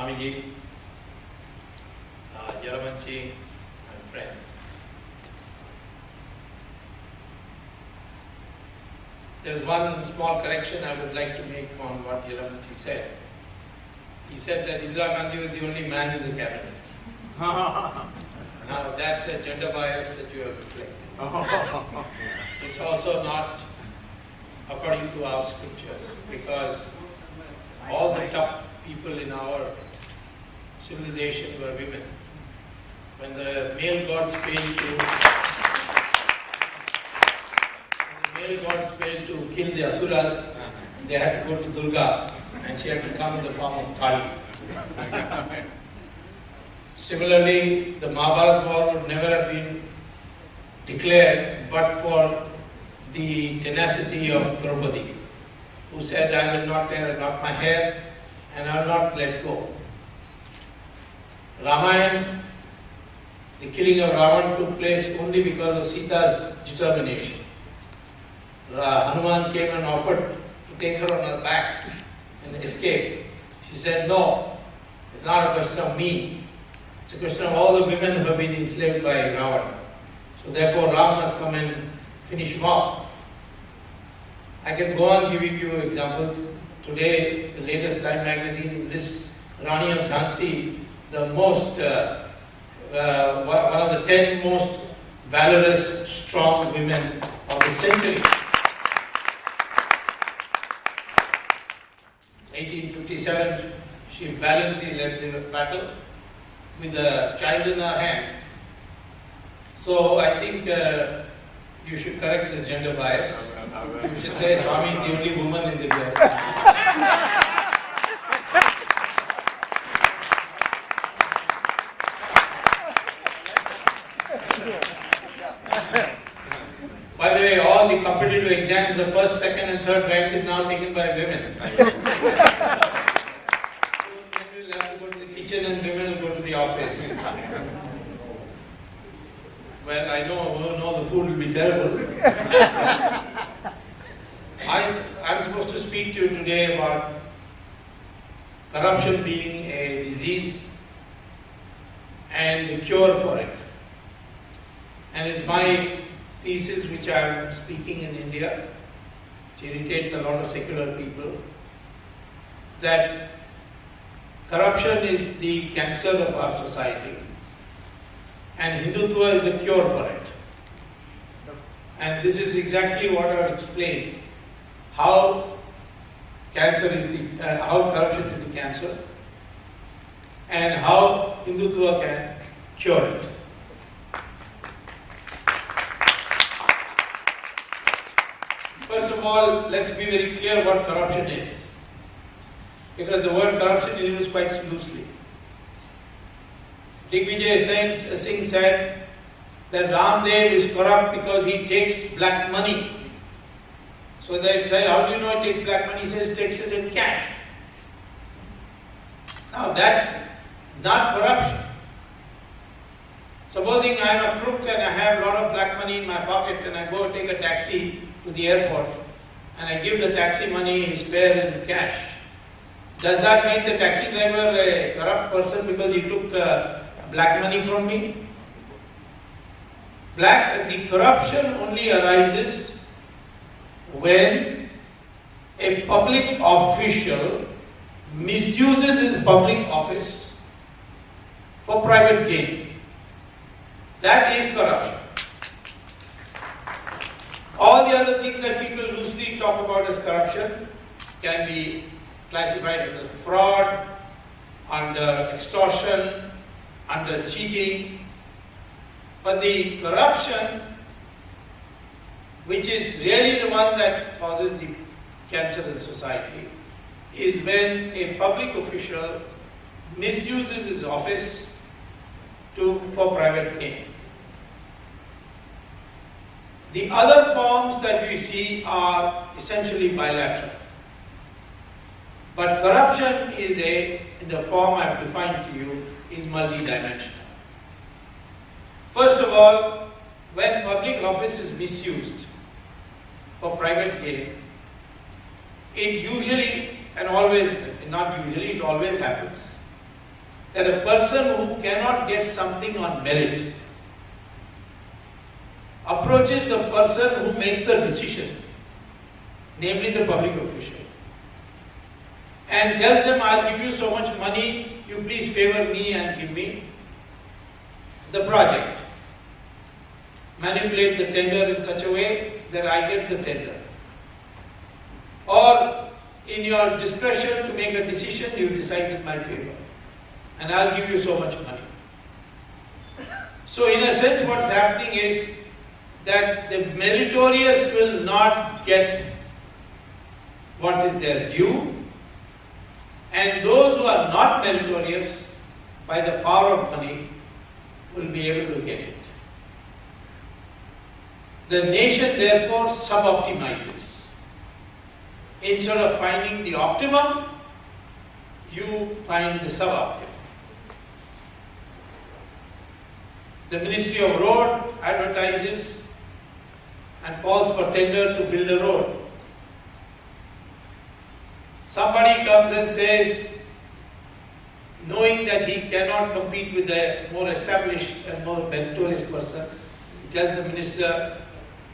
Swamiji, Yalamanchi and friends. There's one small correction I would like to make on what Yalamanchi said. He said that Indira Gandhi was the only man in the cabinet. Now that's a gender bias that you have reflected. It's also not according to our scriptures, because all the tough people in our civilization were women. When the male gods failed to kill the asuras, they had to go to Durga, and she had to come in the form of Kali. Similarly, the Mahabharata war would never have been declared but for the tenacity of Draupadi, who said, I will not tear not my hair and I will not let go. Ramayana, the killing of Ravan took place only because of Sita's determination. Hanuman came and offered to take her on her back and escape. She said, no, it's not a question of me. It's a question of all the women who have been enslaved by Ravan. So therefore Ram must come and finish him off. I can go on giving you examples. Today, the latest Time magazine lists Rani of Jhansi, the most, one of the 10 most valorous, strong women of the century. 1857, she valiantly led the battle with a child in her hand. So I think you should correct this gender bias. You should say Swami is the only woman in the world. By the way, all the competitive exams, the first, second and third rank is now taken by women. So men will have to go to the kitchen and women will go to the office. Well, I know the food will be terrible. I'm supposed to speak to you today about corruption being a disease and the cure for it. And it's my thesis which I'm speaking in India, which irritates a lot of secular people, that corruption is the cancer of our society. And Hindutva is the cure for it. And this is exactly what I will explain, how corruption is the cancer, and how Hindutva can cure it. First of all, let's be very clear what corruption is, because the word corruption is used quite loosely. Digvijay Singh said that Ramdev is corrupt because he takes black money. So they said, how do you know he takes black money? He says he takes it in cash. Now that's not corruption. Supposing I am a crook and I have a lot of black money in my pocket and I go take a taxi to the airport and I give the taxi money his fare in cash. Does that make the taxi driver a corrupt person because he took black money from me? The corruption only arises when a public official misuses his public office for private gain. That is corruption. All the other things that people loosely talk about as corruption can be classified under fraud, under extortion, under cheating. But the corruption, which is really the one that causes the cancer in society, is when a public official misuses his office for private gain. The other forms that we see are essentially bilateral. But corruption is in the form I have defined to you, is multidimensional. First of all, when public office is misused for private gain, it usually, and always, not usually, it always happens, that a person who cannot get something on merit approaches the person who makes the decision, namely the public official, and tells them, I'll give you so much money, you please favor me and give me the project. Manipulate the tender in such a way that I get the tender. Or in your discretion to make a decision, you decide in my favor. And I'll give you so much money. So in a sense, what's happening is that the meritorious will not get what is their due, and those who are not meritorious, by the power of money, will be able to get it. The nation therefore sub-optimizes. Instead of finding the optimum, you find the sub-optimum. The Ministry of Road advertises and calls for tender to build a road. Somebody comes and says, knowing that he cannot compete with a more established and more meritorious person, he tells the minister,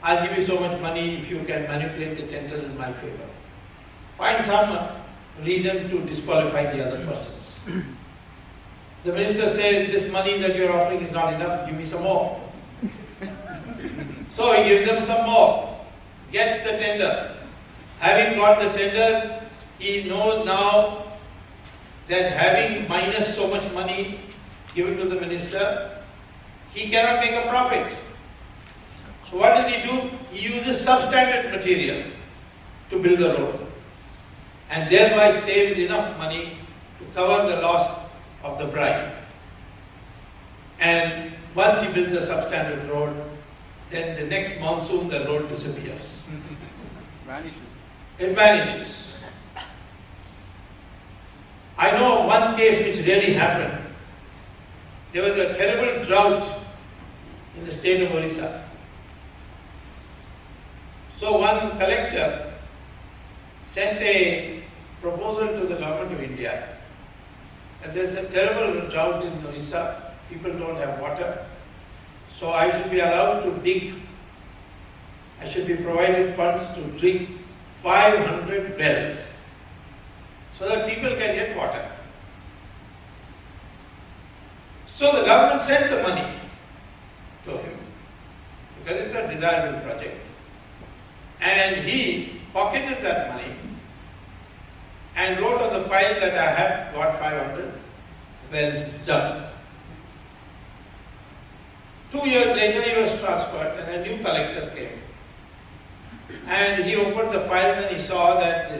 I'll give you so much money if you can manipulate the tender in my favor. Find some reason to disqualify the other persons. The minister says, this money that you're offering is not enough, give me some more. So he gives them some more, gets the tender. Having got the tender, he knows now that having minus so much money given to the minister, he cannot make a profit. So what does he do? He uses substandard material to build the road, and thereby saves enough money to cover the loss of the bride. And once he builds a substandard road, then the next monsoon the road disappears. Vanishes. It vanishes. I know one case which really happened. There was a terrible drought in the state of Orissa. So one collector sent a proposal to the government of India that there's a terrible drought in Orissa, people don't have water, so I should be allowed to dig, I should be provided funds to dig 500 wells so that people can get water. So the government sent the money to him because it's a desirable project, and he pocketed that money and wrote on the file that I have got 500 wells done. 2 years later he was transferred and a new collector came. And he opened the files and he saw that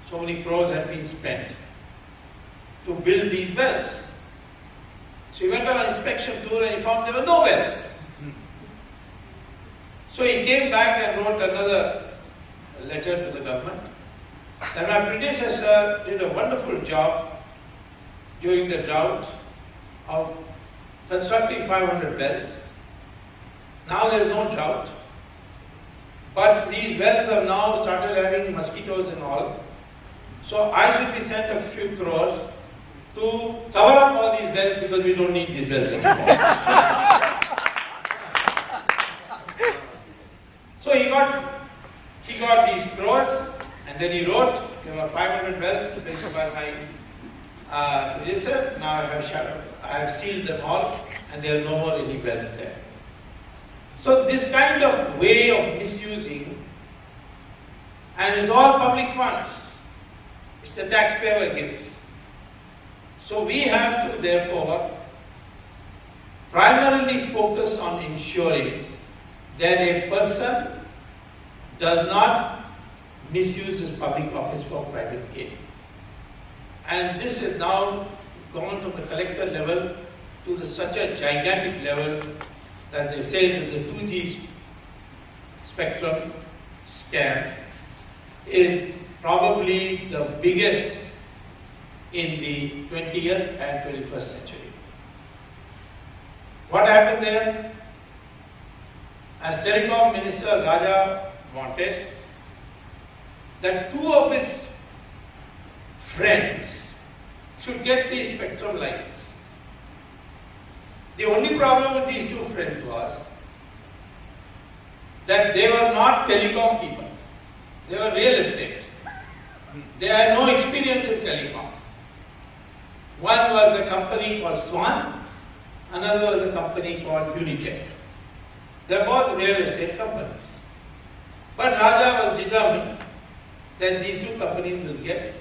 so many crores had been spent to build these wells. So he went on an inspection tour and he found there were no wells. So he came back and wrote another letter to the government. And my predecessor did a wonderful job during the drought of constructing 500 wells. Now there is no drought, but these wells have now started having mosquitoes and all. So I should be sent a few crores to cover up all these wells because we don't need these wells anymore. So he got these crores. And then he wrote, there were 500 wells built by my predecessor. Now I have sealed them all, and there are no more any wells there. So this kind of way of misusing, and it's all public funds. It's the taxpayer gives. So we have to therefore primarily focus on ensuring that a person does not misuse his public office for private gain. And this has now gone from the collector level to such a gigantic level that they say that the 2G spectrum scam is probably the biggest in the 20th and 21st century. What happened there? As Telecom Minister Raja wanted, that two of his friends should get the spectrum license. The only problem with these two friends was that they were not telecom people. They were real estate. They had no experience in telecom. One was a company called Swan, another was a company called Unitech. They are both real estate companies. But Raja was determined that these two companies will get